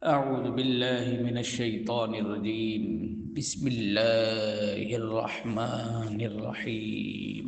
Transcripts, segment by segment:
أعوذ بالله من الشيطان الرجيم. بسم الله الرحمن الرحيم.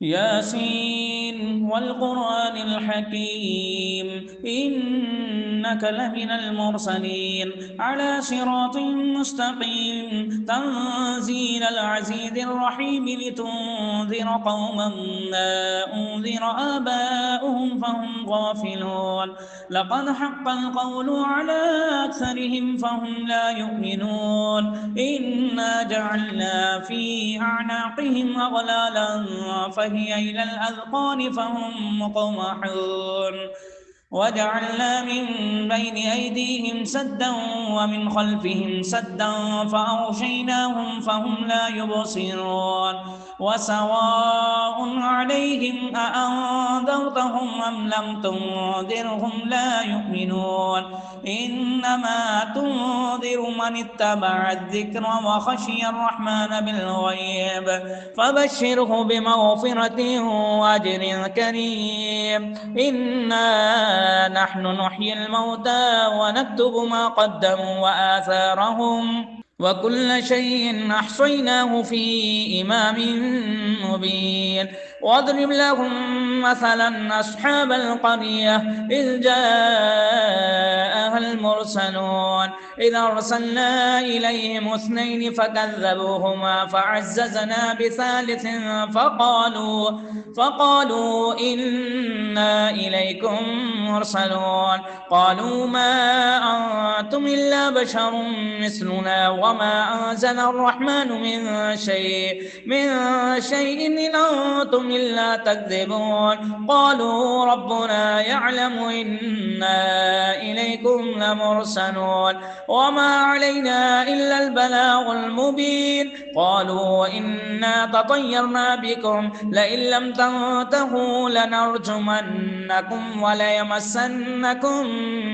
ياسين والقرآن الحكيم إنك لمن المرسلين على صراط مستقيم تنزيل العزيز الرحيم لتنذر قوما ما أنذر آباؤهم فهم غافلون لقد حق القول على أكثرهم فهم لا يؤمنون إنا جعلنا في أعناقهم أغلالا فهي إلى الأذقان فهم مقمحون وجعلنا من بين أيديهم سدا ومن خلفهم سدا فأغشيناهم فهم لا يبصرون وسواء عليهم أأنذرتهم أم لم تنذرهم لا يؤمنون إنما تنذر من اتبع الذكر وخشي الرحمن بالغيب فبشره بمغفرة وأجر كريم إنا نحن نحيي الموتى ونكتب ما قدموا وآثارهم وكل شيء أحصيناه في إمام مبين واضرب لهم مثلا أصحاب القرية إذ جاءها المرسلون إذ أرسلنا إليهم اثنين فكذبوهما فعززنا بثالث فقالوا إنا إليكم مرسلون قالوا ما أنتم إلا بشر مثلنا وما أنزل الرحمن من شيء إن أنتم إلا تكذبون قالوا ربنا يعلم إنا إليكم لمرسلون وما علينا إلا البلاغ المبين قالوا إنا تطيرنا بكم لئن لم تنتهوا لنرجمنكم وليمسنكم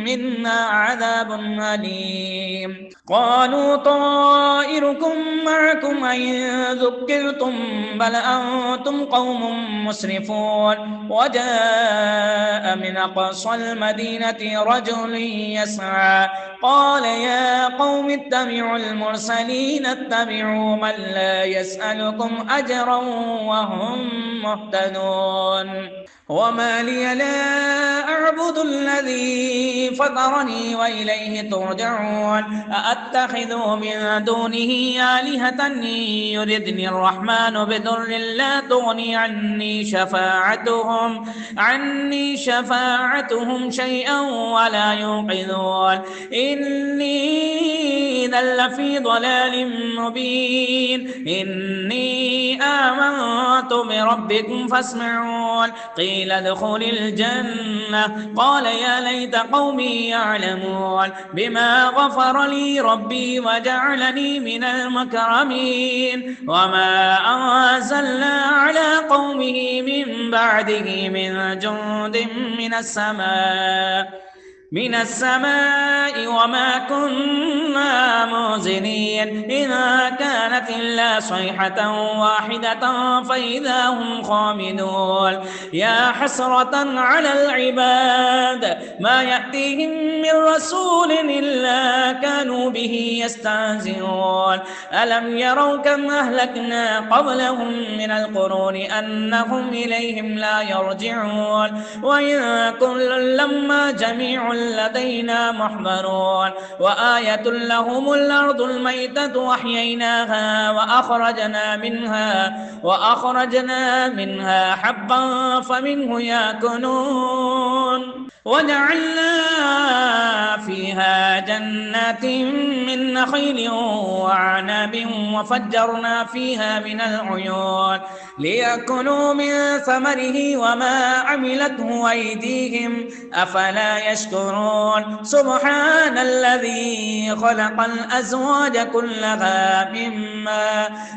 منا عذاب أليم قالوا طائركم معكم أئن ذكرتم بل أنتم قوم مسرفون وجاء من أقصى المدينة رجل يسعى قال يا قوم اتبعوا المرسلين اتبعوا من لا يسألكم أجرا وهم مهتدون وما لي لا أعبد الذي فطرني وإليه ترجعون أأتخذ من دونه آلهة يردني الرحمن بضر لا تغني عني شفاعتهم شيئا ولا ينقذون إني إذا لفي ضلال مبين إني آمنت بربكم فاسمعون قيل ادخل الجنة قال يا ليت قومي يعلمون بما غفر لي ربي وجعلني من المكرمين وما أنزلنا على قومه من بعده من جند من السماء وما كنا منزلين إذا كانت إلا صيحة واحدة فإذا هم خامدون يا حسرة على العباد ما يأتيهم من رسول إلا كانوا به يستهزئون ألم يروا كم أهلكنا قبلهم من القرون أنهم إليهم لا يرجعون وإن كل لما جميع لدينا محضرون وآية لهم الأرض الميتة وأحييناها وأخرجنا منها حبا فمنه يأكلون وجعلنا فيها جنات من نخيل وعنب وفجرنا فيها من العيون ليأكلوا من ثمره وما عملته أيديهم أفلا يشكرون سبحان الذي خلق الأزواج كلها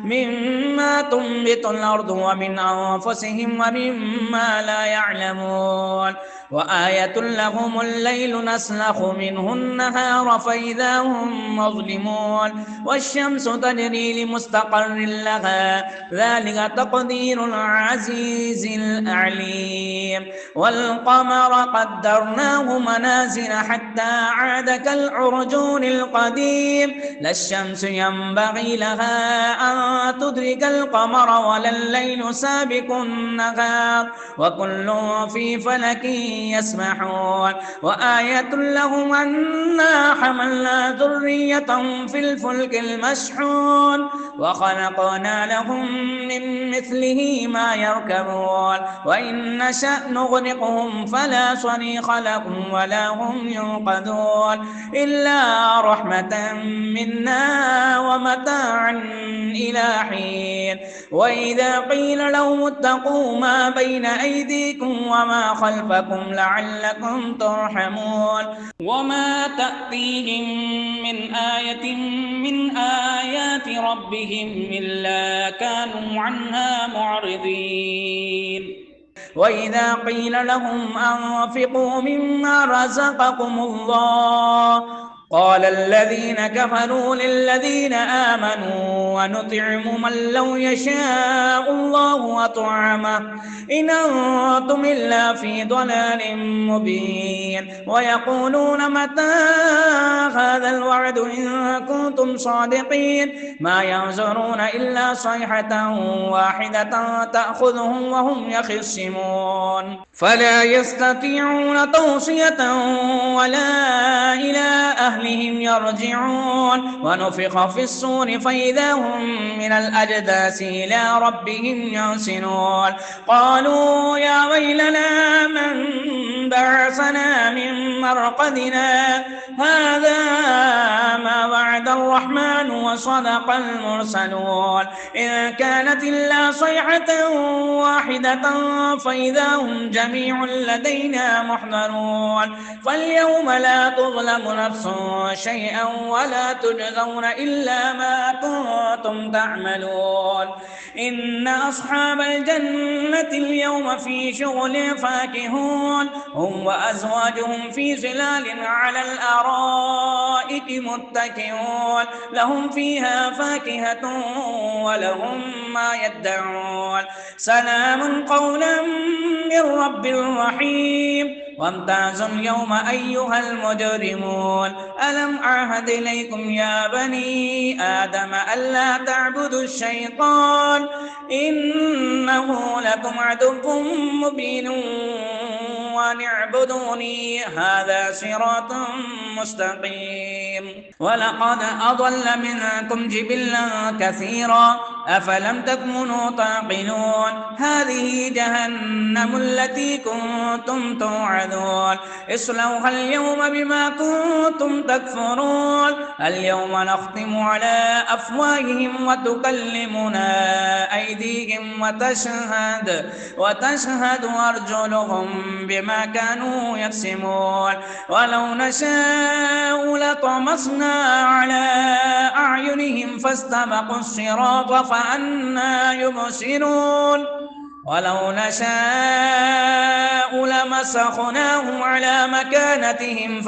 مما تنبت الأرض ومن أنفسهم ومما لا يعلمون وآية لهم الليل نسلخ منه النهار فإذا هم مظلمون والشمس تجري لمستقر لها ذلك تقدير العزيز العليم والقمر قدرناه منازل حتى عاد كالعرجون القديم لا الشمس ينبغي لها أن تدرك القمر ولا الليل سابق النهار وكل في فلك يسبحون وآية لهم أنا حملنا ذريتهم في الفلك المشحون وخلقنا لهم من مثله ما يركبون وإن نشأ نغرقهم فلا صريخ لهم ولا هم ينقذون إلا رحمة منا ومتاعا إلى حين وإذا قيل لهم اتقوا ما بين أيديكم وما خلفكم لعلكم ترحمون وما تأتيهم من آية من آيات ربهم إلا كانوا عنها معرضين وإذا قيل لهم أنفقوا مما رزقكم الله قال الذين كفروا للذين آمنوا ونطعم من لو يشاء الله أطعمه إن أنتم إلا في ضلال مبين ويقولون متى هذا الوعد إن كنتم صادقين ما ينظرون إلا صيحة واحدة تأخذهم وهم يخصمون فلا يستطيعون توصية ولا إلى أهلهم يرجعون ونفخ في الصور فإذا هم من الأجداث إلى ربهم ينسلون قالوا يا ويلنا من بعثنا من مرقدنا هذا ما وعد الرحمن وصدق المرسلون إن كانت إلا صيحة واحدة فإذا هم جميع لدينا محضرون فاليوم لا تظلم نفس شيئا ولا تجزون إلا ما كنتم تعملون إن أصحاب الجنة اليوم في شغل فاكهون هم وأزواجهم في ظلال على الأرائك متكئون لهم فيها فاكهة ولهم ما يدعون سلام قولا من رب رحيم وامتازوا اليوم أيها المجرمون ألم أعهد إليكم يا بني آدم ألا تعبدوا الشيطان إنه لكم عدو مبين وأن اعبدوني هذا صراط مستقيم ولقد أضل منكم جبلا كثيرا أفلم تكونوا تعقلون هذه جهنم التي كنتم توعدون اصلوها اليوم بما كنتم تكفرون اليوم نختم على أفواههم وتكلمنا أيديهم وتشهد أرجلهم بما كانوا يكسبون ولو نشاء لطمسنا على أعينهم فاستبقوا الصراط فأنى يبصرون ولو نشاء لمسخناهم على مكانتهم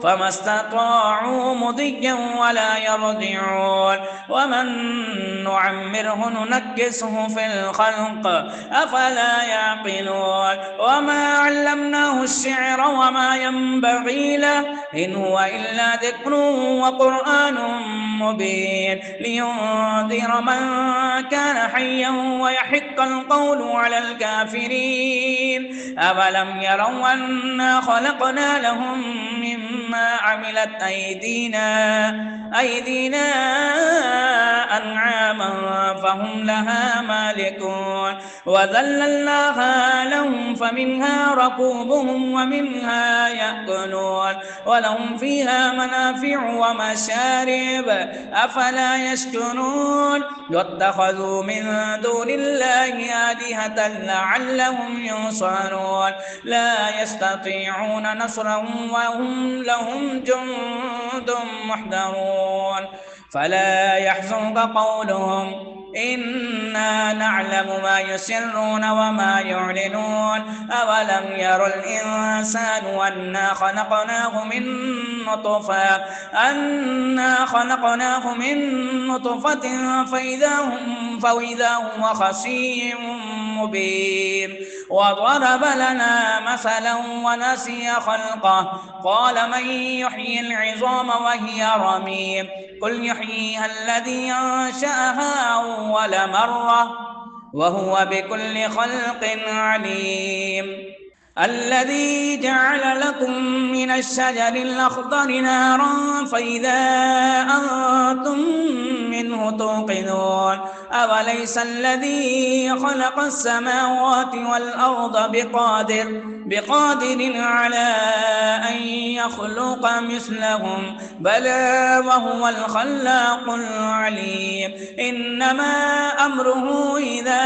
فما استطاعوا مضيا ولا يرجعون ومن نعمره ننكسه في الخلق أفلا يعقلون وما علمناه الشعر وما ينبغي له إن هو إلا ذكر وقرآن مبين لينذر من كان حيا ويحق القول على الكافرين أفلم يروا أنا خلقنا لهم مما عملت أيدينا أنعاما فهم لها مالكون وذللناها لهم فمنها ركوبهم ومنها يأكلون ولهم فيها منافع ومشارب أفلا يشكرون واتخذوا من دون الله آلهة لعلهم ينصرون لا يستطيعون نصرهم وهم لهم جند محضرون فلا يحزنك قولهم إنا نعلم ما يسرون وما يعلنون أولم ير الإنسان أنا خلقناه من نطفة فإذا هو خصيم مبين وضرب لنا مثلا ونسي خلقه قال من يحيي العظام وهي رميم قل يحييها الذي أنشأها أول مرة وهو بكل خلق عليم الذي جعل لكم من الشجر الأخضر نارا فإذا أنتم منه توقدون أوليس الذي خلق السماوات والأرض بقادر على أن يخلق مثلهم بلى وهو الخلاق العليم إنما أمره إذا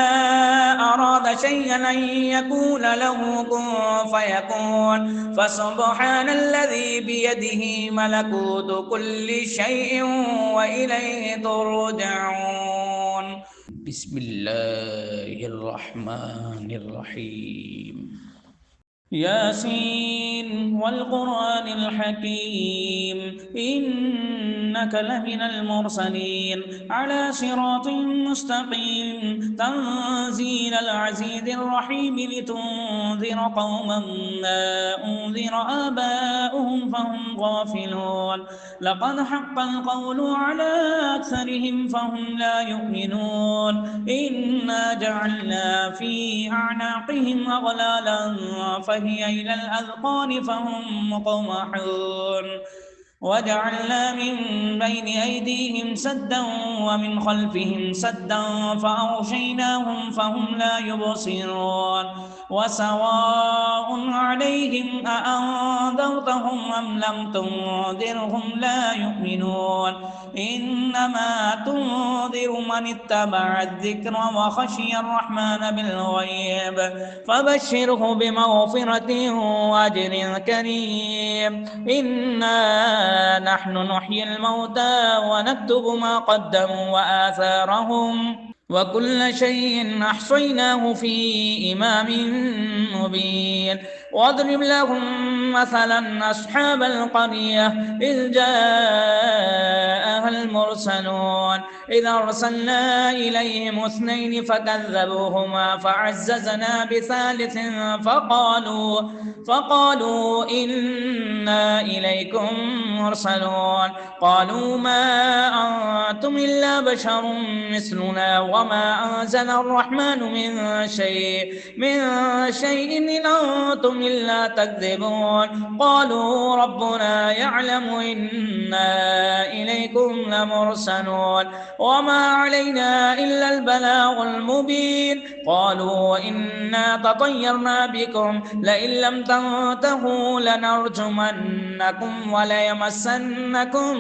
أراد شيئا أن يقول له كن فيكون فسبحان الذي بيده ملكوت كل شيء وإليه ترجعون بسم الله الرحمن الرحيم ياسين والقرآن الحكيم إنك لمن المرسلين على صراط مستقيم تنزيل العزيز الرحيم لتنذر قوما ما أنذر آباؤهم فهم غافلون لقد حق القول على أكثرهم فهم لا يؤمنون إنا جعلنا في أعناقهم أغلالا فهي إلى الأذقان فهم مقمحون وجعلنا من بين أيديهم سدا ومن خلفهم سدا فأغشيناهم فهم لا يبصرون وسواء عليهم أأنذرتهم أم لم تنذرهم لا يؤمنون إنما تنذر من اتبع الذكر وخشي الرحمن بالغيب فبشره بمغفرة وأجر كريم إنا نحن نحيي الموتى ونكتب ما قدموا وآثارهم وكل شيء أحصيناه في إمام مبين واضرب لهم مثلا أصحاب القرية إذ جاءها المرسلون إذ أرسلنا إليهم اثنين فكذبوهما فعززنا بثالث فقالوا إنا إليكم مرسلون قالوا ما أنتم إلا بشر مثلنا وما أنزل الرحمن من شيء إن أنتم إلا تكذبون قالوا ربنا يعلم إنا إليكم لمرسلون وما علينا إلا البلاغ المبين قالوا إنا تطيرنا بكم لئن لم تنتهوا لنرجمنكم وليمسنكم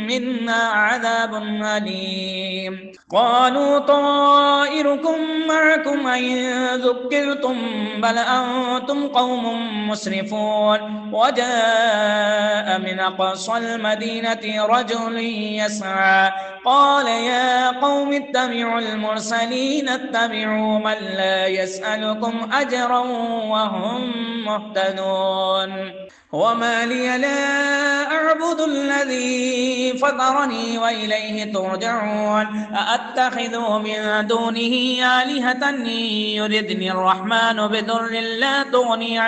منا عذاب أليم قالوا طائركم معكم أئن ذكرتم بل أنتم قوم مسرفون وجاء من أقصى المدينة رجل يسعى قال يا قوم اتبعوا المرسلين اتبعوا من لا يسألكم أجرا وهم مهتدون وما لي لا أعبد الذي فطرني وإليه ترجعون أأتخذ من دونه آلهة يردني الرحمن بضر لا تغني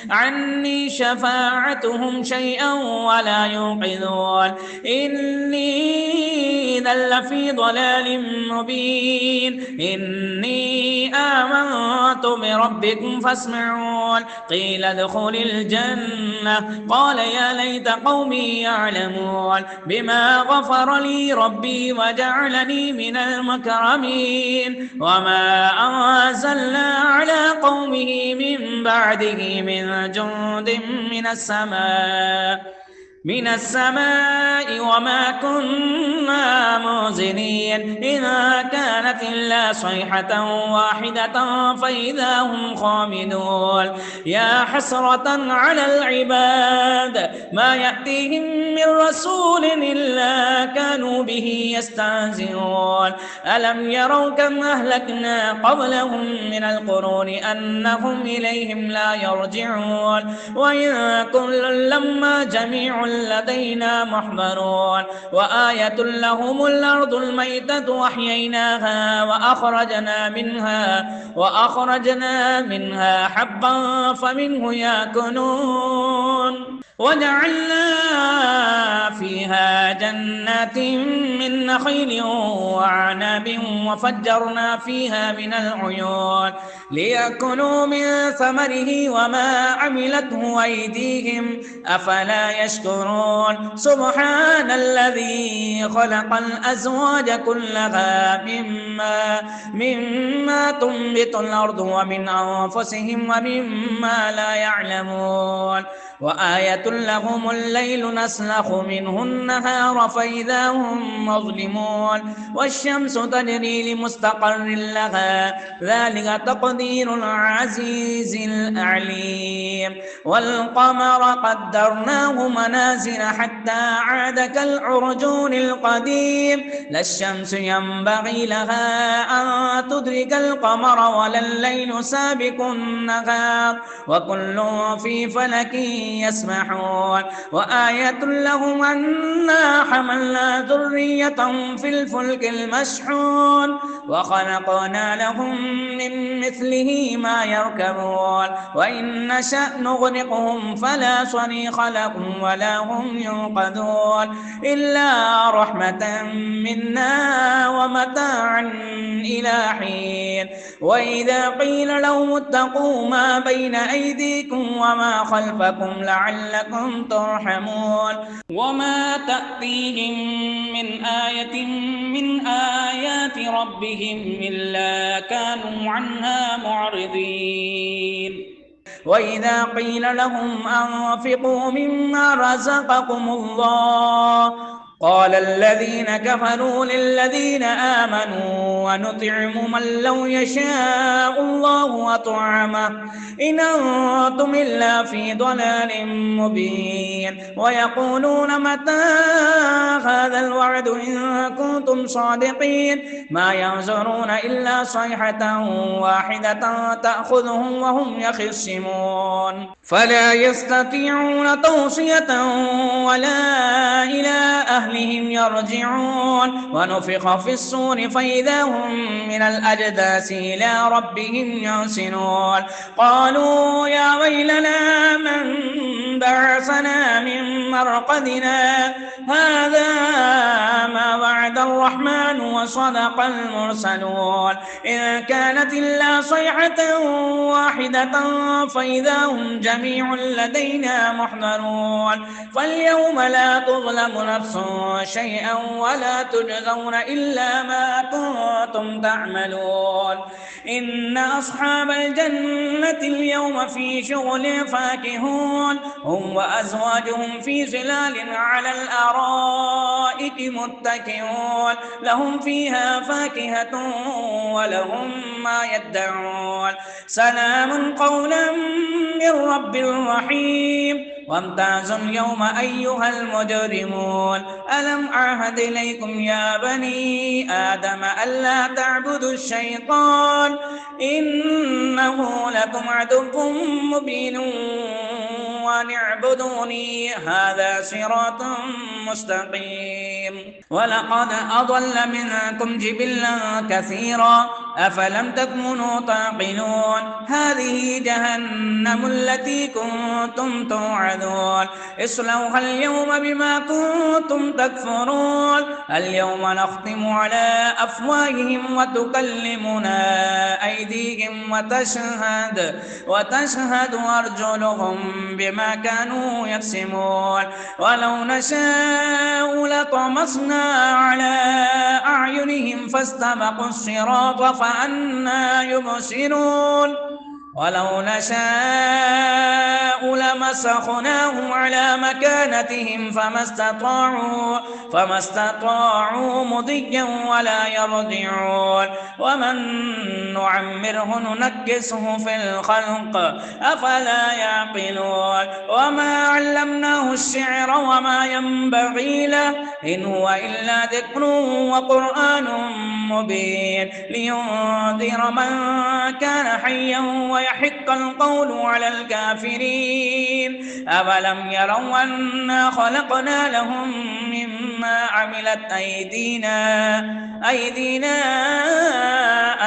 عني شفاعتهم شيئا ولا ينقذون إني إذا لفي ضلال مبين إني آمنت بربكم فاسمعون قيل ادخل الجنة قال يا ليت قومي يعلمون بما غفر لي ربي وجعلني من المكرمين وما أنزلنا على قومه من بعده من جند من السماء من السماء وما كنا منزلين إن كانت إلا صيحة واحدة فإذا هم خامدون يا حسرة على العباد ما يأتيهم من رسول إلا كانوا به يستهزئون ألم يروا كم أهلكنا قبلهم من القرون أنهم إليهم لا يرجعون وإن كل لما جميع لدينا محضرون وآية لهم الأرض الميتة وأحييناها وأخرجنا منها حبا فمنه يأكلون وجعلنا فيها جنات من نخيل وعنب وفجرنا فيها من العيون ليأكلوا من ثمره وما عملته أيديهم أفلا يشكرون سبحان الذي خلق الأزواج كلها مما تنبت الأرض ومن أنفسهم ومما لا يعلمون وآية لهم الليل نسلخ منه النهار فإذا هم مظلمون والشمس تجري لمستقر لها ذلك تقدير العزيز العليم والقمر قدرناه منازل حتى عاد كالعرجون القديم لا الشمس ينبغي لها أن تدرك القمر ولا الليل سابق النهار وكل في فلك يسبحون وآية لهم أنا حملنا ذريتهم في الفلك المشحون وخلقنا لهم من مثله ما يركبون وإن نشأ نغرقهم فلا صريخ لهم ولا هم ينقذون إلا رحمة منا ومتاعا إلى حين وإذا قيل لهم اتقوا ما بين أيديكم وما خلفكم لعلكم ترحمون وما تأتيهم من آية من آيات ربهم إلا كانوا عنها معرضين وإذا قيل لهم أنفقوا مما رزقكم الله قال الذين كفروا للذين آمنوا ونطعم من لو يشاء الله أطعمه إن أنتم إلا في ضلال مبين ويقولون متى هذا الوعد إن كنتم صادقين ما ينظرون إلا صيحة واحدة تأخذهم وهم يخصمون فلا يستطيعون توصية ولا إلى أهلهم يرجعون ونفخ في الصور فإذا هم من الأجداث إلى ربهم ينسلون قالوا يا ويلنا من بعثنا من مرقدنا هذا ما وعد الرحمن وصدق المرسلون إن كانت إلا صيحة واحدة فإذا هم جميع لدينا محضرون فاليوم لا تظلم نفس شيئا ولا تجزون إلا ما كنتم تعملون إن أصحاب الجنة اليوم في شغل فاكهون هم وأزواجهم في ظلال على الأرائك متكئون لهم فيها فاكهة ولهم ما يدعون سلام قولا من رب رحيم وامتازوا اليوم أيها المجرمون ألم أعهد إليكم يا بني آدم ألا تعبدوا الشيطان إنه لكم عدو مبين وأن اعبدوني هذا صراط مستقيم ولقد أضل منكم جبلا كثيرا أفلم تكونوا تعقلون هذه جهنم التي كنتم توعدون اصلوها اليوم بما كنتم تكفرون اليوم نختم على أفواههم وتكلمنا أيديهم وتشهد أرجلهم بما كانوا يكسبون ولو نشاء لطمسنا على أعينهم فاستبقوا الصراط فأنى يبصرون ولو نشاء لمسخناهم على مكانتهم فما استطاعوا مضيا ولا يرجعون ومن نعمره ننكسه في الخلق أفلا يعقلون وما علمناه الشعر وما ينبغي له إن هو إلا ذكر وقرآن مبين لينذر من كان حيا ويحق القول على الكافرين أولم يروا أنا خلقنا لهم مما عملت أيدينا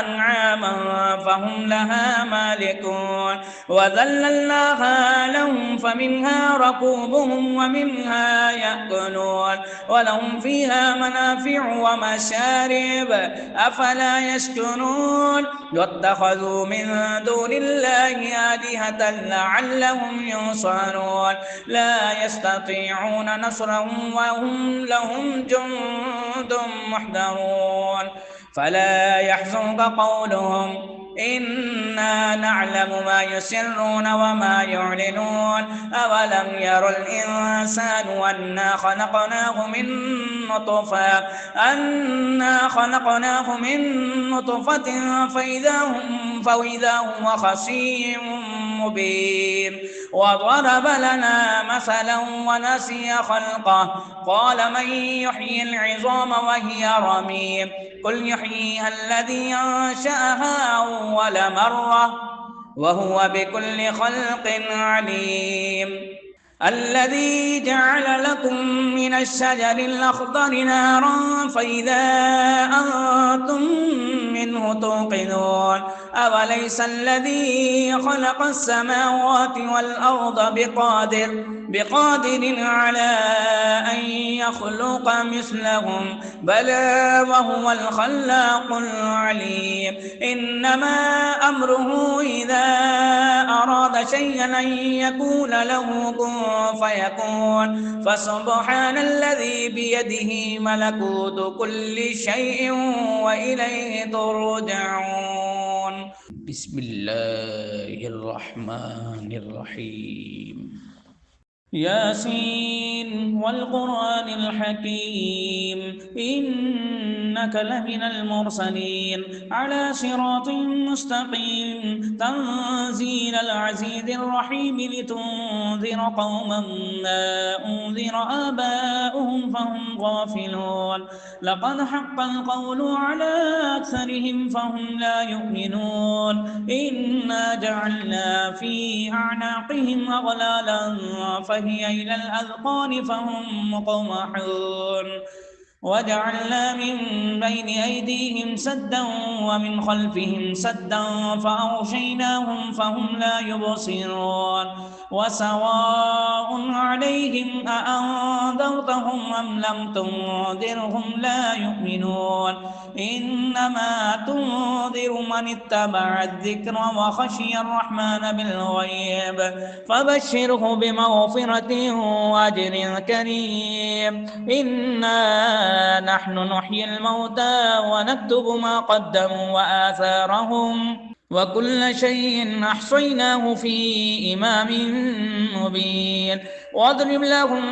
أنعاما فهم لها مالكون وذللناها لهم فمنها ركوبهم ومنها يأكلون ولهم فيها منافع ومشارب أفلا يشكرون واتخذوا من دون الله آلهة لعلهم ينصرون لا يستطيعون نصرهم وهم لهم جند محضرون فلا يحزنك قولهم إنا نعلم ما يسرون وما يعلنون أولم ير الإنسان أنا خلقناه من نطفة فإذا هو خصيم مبين وضرب لنا مثلا ونسي خلقه قال من يحيي العظام وهي رميم قل يحييها الذي أنشأها أول مرة وهو بكل خلق عليم الذي جعل لكم من الشجر الأخضر نارا فإذا أنتم منه توقدون أوليس الذي خلق السماوات والأرض بقادر على أن يخلق مثلهم بلى وهو الخلاق العليم إنما أمره إذا أراد شيئا أن يقول له كن فيكون فسبحان الذي بيده ملكوت كل شيء وإليه ترجعون بسم الله الرحمن الرحيم ياسين والقرآن الحكيم إنك لمن المرسلين على صراط مستقيم تنزيل العزيز الرحيم لتنذر قوما ما أنذر آباؤهم فهم غافلون لقد حق القول على أكثرهم فهم لا يؤمنون إنا جعلنا في أعناقهم أغلالا فهي إلى الأذقان فهم مقمحون وجعلنا من بين أيديهم سدا ومن خلفهم سدا فأغشيناهم فهم لا يبصرون وسواء عليهم أأنذرتهم أم لم تنذرهم لا يؤمنون إنما تنذر من اتبع الذكر وخشي الرحمن بالغيب فبشره بمغفرة وأجر كريم إنا نحن نحيي الموتى ونكتب ما قدموا وآثارهم وكل شيء أحصيناه في إمام مبين واضرب لهم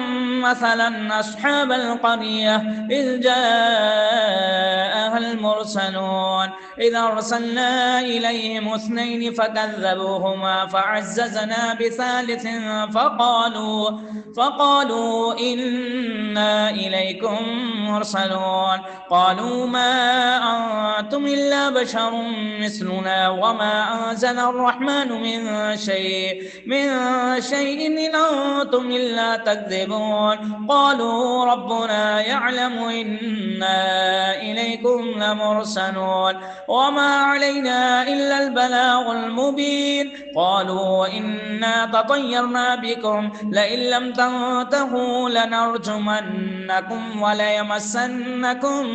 مثلا أصحاب القرية إذ جاءها المرسلون إذ أرسلنا إليهم اثنين فكذبوهما فعززنا بثالث فقالوا إنا إليكم مرسلون قالوا ما أنتم إلا بشر مثلنا وما أنزل الرحمن من شيء إن أنتم إلا تكذبون قالوا ربنا يعلم إنا إليكم لمرسلون وما علينا إلا البلاغ المبين قالوا إنا تطيرنا بكم لئن لم تنتهوا لنرجمنكم وليمسنكم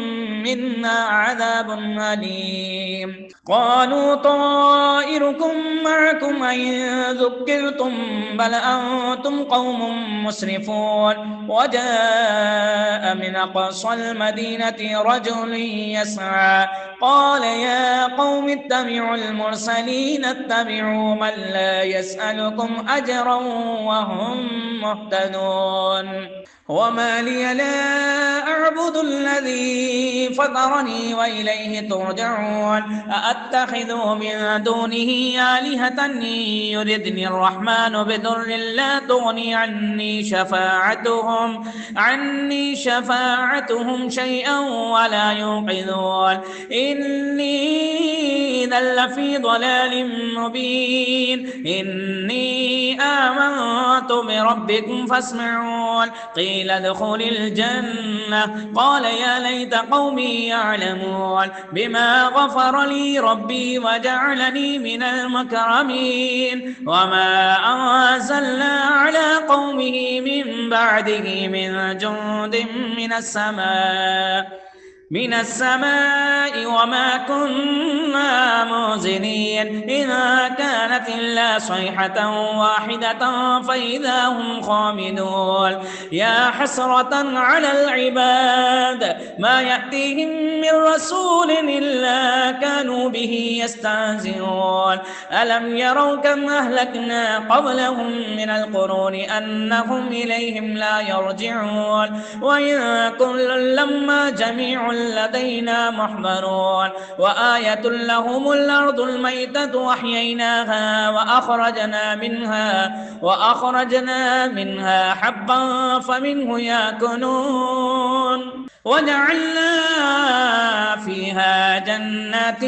منا عذاب أليم قالوا طائركم معكم أئن ذكرتم بل أنتم قوم مسرفون وجاء من أقصى المدينة رجل يسعى قال يا قوم اتبعوا المرسلين اتبعوا من لا يسألكم أجرا وهم مهتدون وما لي لا أعبد الذي فطرني وإليه ترجعون أأتخذ من دونه آلهة يردني الرحمن بضر لا تغني عني شفاعتهم شيئا ولا ينقذون إني إذا لفي ضلال مبين إني آمنت بربكم فاسمعون قيل ادخل الجنة قال يا ليت قومي يعلمون بما غفر لي ربي وجعلني من المكرمين وما أنزلنا على قومه من بعده من جند من السماء وما كنا منزلين إن كانت إلا صيحة واحدة فإذا هم خامدون يا حسرة على العباد ما يأتيهم من رسول إلا كانوا به يستهزئون ألم يروا كم أهلكنا قبلهم من القرون أنهم إليهم لا يرجعون وإن كل لما جميع لدينا محضرون وآية لهم الأرض الميتة وأحييناها وأخرجنا منها حبا فمنه يأكلون وجعلنا فيها جنات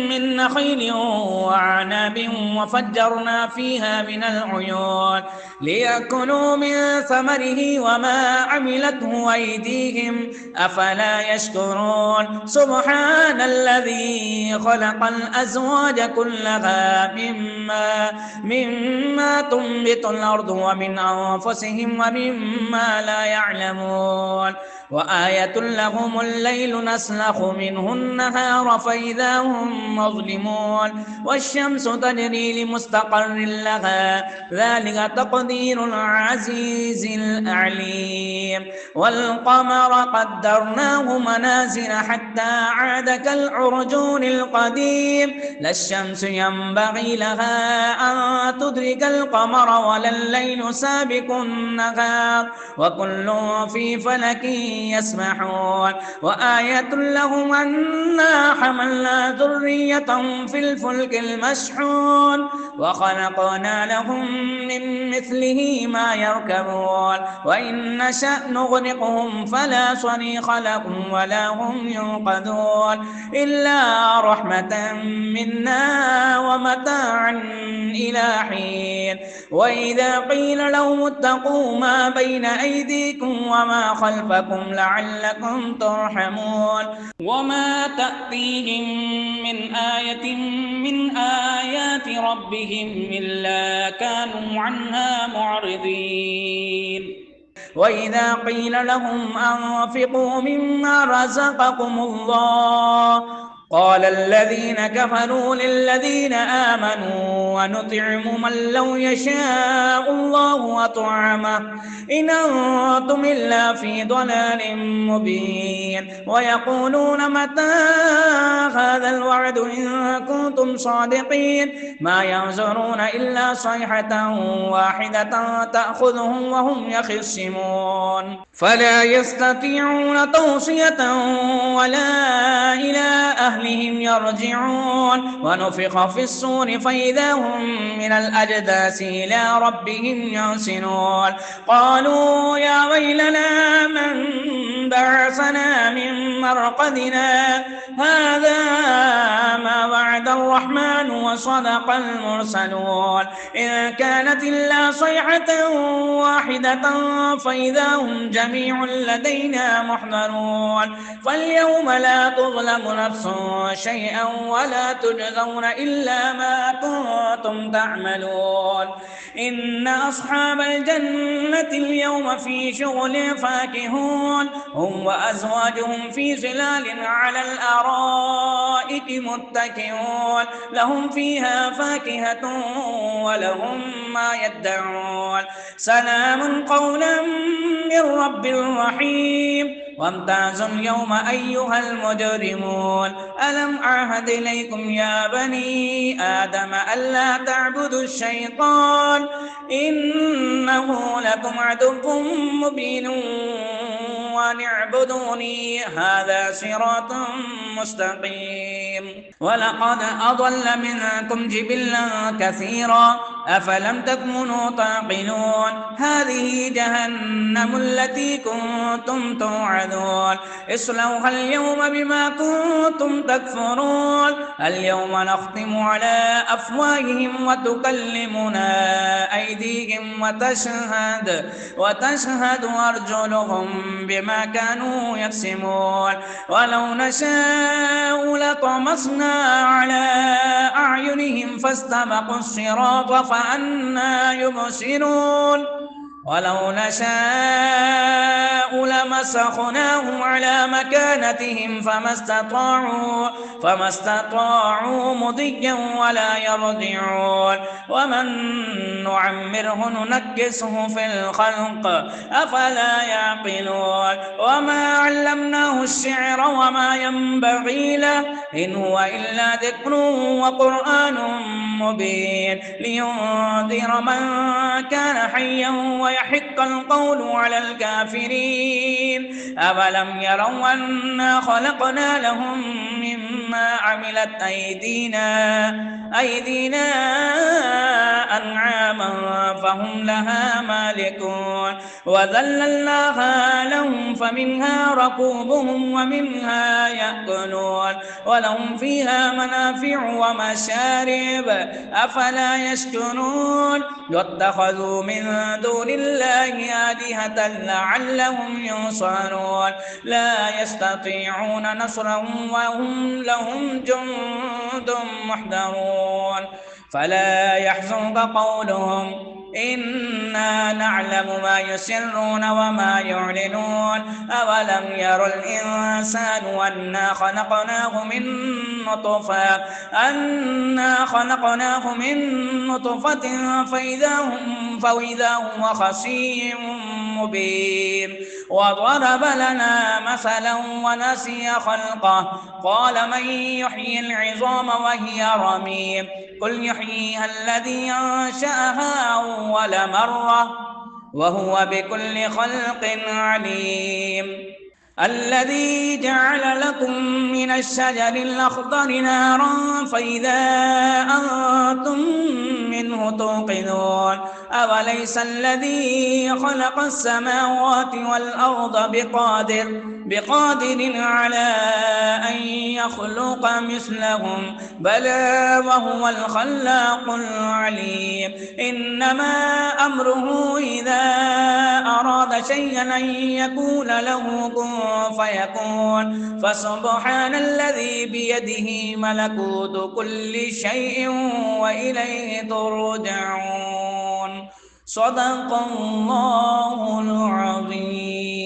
من نخيل وعنب وفجرنا فيها من العيون ليأكلوا من ثمره وما عملته أيديهم أفلا يشكرون سبحان الذي خلق الأزواج كلها مما تنبت الأرض ومن أنفسهم ومما لا يعلمون وآية لهم الليل نسلخ منه النهار فإذا هم مظلمون والشمس تجري لمستقر لها ذلك تقدير العزيز العليم والقمر قدرناه منازل حتى عاد كالعرجون القديم لا الشمس ينبغي لها أن تدرك القمر ولا الليل سابق النهار وكل في فلك يسبحون وآية لهم أنا حملنا ذريتهم في الفلك المشحون وخلقنا لهم من مثله ما يركبون وإن نشأ نغرقهم فلا صريخ لهم ولا هم ينقذون إلا رحمة منا ومتاعا إلى حين وإذا قيل لهم اتقوا ما بين أيديكم وما خلفكم لعلكم ترحمون وما تأتيهم من آية من آيات ربهم إلا كانوا عنها معرضين وإذا قيل لهم أنفقوا مما رزقكم الله قال الذين كفروا للذين آمنوا ونطعم من لو يشاء الله أطعمه إن أنتم إلا في ضلال مبين ويقولون متى هذا الوعد إن كنتم صادقين ما ينظرون إلا صيحة واحدة تأخذهم وهم يخصمون فلا يستطيعون توصية ولا إلى أهلهم يرجعون ونفخ في الصور فإذا هم من الأجداث إلى ربهم ينسلون قالوا يا ويلنا من بعثنا من مرقدنا هذا ما وعد الرحمن وصدق المرسلون إن كانت إلا صيحة واحدة فإذا هم جميع لدينا محضرون فاليوم لا تظلم نفس شيئا ولا تجزون إلا ما كنتم تعملون إن أصحاب الجنة اليوم في شغل فاكهون هم وأزواجهم في ظلال على الأرائك متكئون لهم فيها فاكهة ولهم ما يدعون سلام قولا من رب رحيم وامتازوا اليوم أيها المجرمون ألم أعهد إليكم يا بني آدم ألا تعبدوا الشيطان إنه لكم عدو مبين وأن اعبدوني هذا صراط مستقيم ولقد أضل منكم جبلا كثيرا أفلم تكونوا تعقلون هذه جهنم التي كنتم توعدون اصلوها اليوم بما كنتم تكفرون اليوم نختم على أفواههم وتكلمنا أيديهم وتشهد أرجلهم بما كانوا يكسبون ولو نشاء لطمسنا على أعينهم فاستبقوا الصراط فأنى يبصرون ولو نشاء لمسخناهم على مكانتهم فما استطاعوا مضيا ولا يرجعون ومن نعمره ننكسه في الخلق أفلا يعقلون وما علمناه الشعر وما ينبغي له إن هو إلا ذكر وقرآن مبين لينذر من كان حيا ويحق القول على الكافرين أولم يروا أنا خلقنا لهم مما عملت أيدينا أنعاما فهم لها مالكون وذللناها لهم فمنها ركوبهم ومنها يأكلون ولهم فيها منافع ومشارب أفلا يشكرون واتخذوا من دون الله آلهة لعلهم ينصرون لا يستطيعون نصرهم وهم لهم جند محضرون فلا يحزنك قولهم إنا نعلم ما يسرون وما يعلنون أولم ير الإنسان أنا خلقناه من نطفة فإذا هو خصيم مبين وضرب لنا مثلا ونسي خلقه قال من يحيي العظام وهي رميم قل يحييها الذي أنشأها أول مرة وهو بكل خلق عليم الذي جعل لكم من الشجر الأخضر نارا فإذا أنتم منه توقدون أوليس الذي خلق السماوات والأرض بقادر على أن يخلق مثلهم بلى وهو الخلاق العليم إنما أمره إذا أراد شيئا أن يقول له كن فيكون فسبحان الذي بيده ملكوت كل شيء وإليه ترجعون صدق الله العظيم.